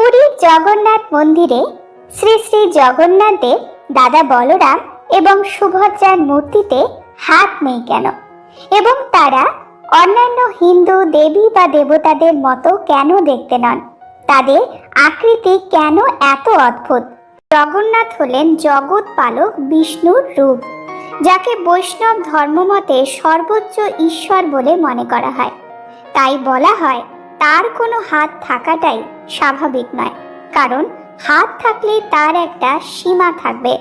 পুরীর জগন্নাথ মন্দিরে শ্রী শ্রী জগন্নাথ দেব, দাদা বলরাম এবং সুভদ্রার মূর্তিতে হাত নেই কেন, এবং তারা অন্যান্য হিন্দু দেবী বা দেবতাদের মতো কেন দেখতে নন? তাদের আকৃতি কেন এত অদ্ভুত? জগন্নাথ হলেন জগৎ পালক বিষ্ণুর রূপ, যাকে বৈষ্ণব ধর্মমতে সর্বোচ্চ ঈশ্বর বলে মনে করা হয়। তাই বলা হয় তার কোনো হাত থাকাটাই স্বাভাবিক নয়, কারণ হাত থাকলে তার একটা সীমা থাকবে।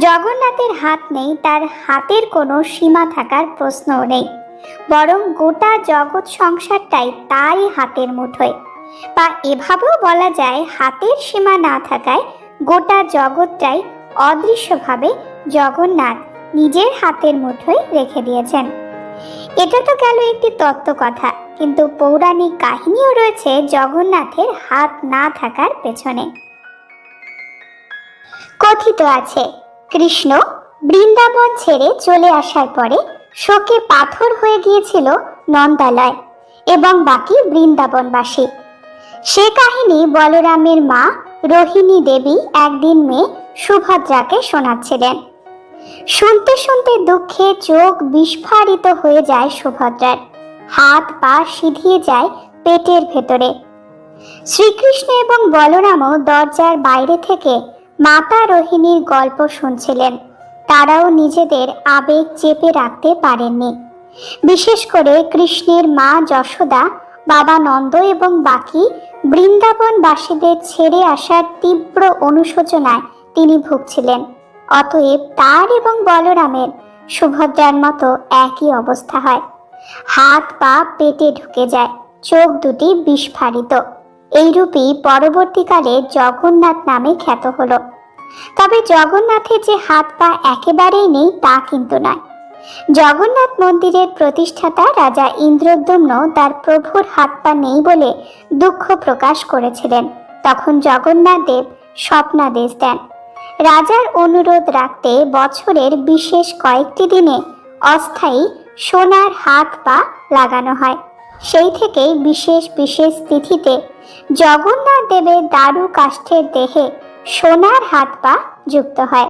জগন্নাথের হাত নেই, তার হাতের কোনো সীমা থাকার প্রশ্নও নেই, বরং গোটা জগৎ সংসারটাই তারই হাতের মুঠোয়। বা এভাবেও বলা যায়, হাতের সীমা না থাকায় গোটা জগৎটাই অদৃশ্যভাবে জগন্নাথ নিজের হাতের মুঠোয় রেখে দিয়েছেন। এটা তো গেল একটি তত্ত্ব কথা, কিন্তু পৌরাণিক কাহিনীও রয়েছে জগন্নাথের হাত না থাকার পেছনে। কথিত আছে, কৃষ্ণ বৃন্দাবন ছেড়ে চলে আসার পরে শোকে পাথর হয়ে গিয়েছিল নন্দালয় এবং বাকি বৃন্দাবনবাসী। সে কাহিনী বলরামের মা রোহিণী দেবী একদিন মেয়ে সুভদ্রাকে শোনাচ্ছিলেন। শুনতে শুনতে দুঃখে চোখ বিস্ফারিত হয়ে যায় সুভদ্রার, হাত পা সিঁধিয়ে যায় পেটের ভেতরে। শ্রীকৃষ্ণ এবং বলরামও দরজার বাইরে থেকে মাতা রোহিণীর গল্প শুনছিলেন। তারাও নিজেদের আবেগ চেপে রাখতে পারেননি। বিশেষ করে কৃষ্ণের মা যশোদা, বাবা নন্দ এবং বাকি বৃন্দাবনবাসীদের ছেড়ে আসার তীব্র অনুশোচনায় তিনি ভুগছিলেন। অতএব তার এবং বলরামের সুভদ্রার মতো একই অবস্থা হয়। হাত পা পেটে ঢুকে যায়, চোখ দুটি বিস্ফারিত। এইরূপই পরবর্তীকালে জগন্নাথ নামে খ্যাত হলো। তবে জগন্নাথের যে হাত পা একেবারেই নেই তা কিন্তু নয়। জগন্নাথ মন্দিরের প্রতিষ্ঠাতা রাজা ইন্দ্রদ্যম্ন তার প্রভুর হাত পা নেই বলে দুঃখ প্রকাশ করেছিলেন। তখন জগন্নাথ দেব স্বপ্নাদেশ দেন। রাজার অনুরোধ রাখতে বছরের বিশেষ কয়েকটি দিনে অস্থায়ী সোনার হাত পা লাগানো হয়। সেই থেকেই বিশেষ বিশেষ তিথিতে জগন্নাথ দেবের দারু কাষ্ঠের দেহে সোনার হাত পা যুক্ত হয়।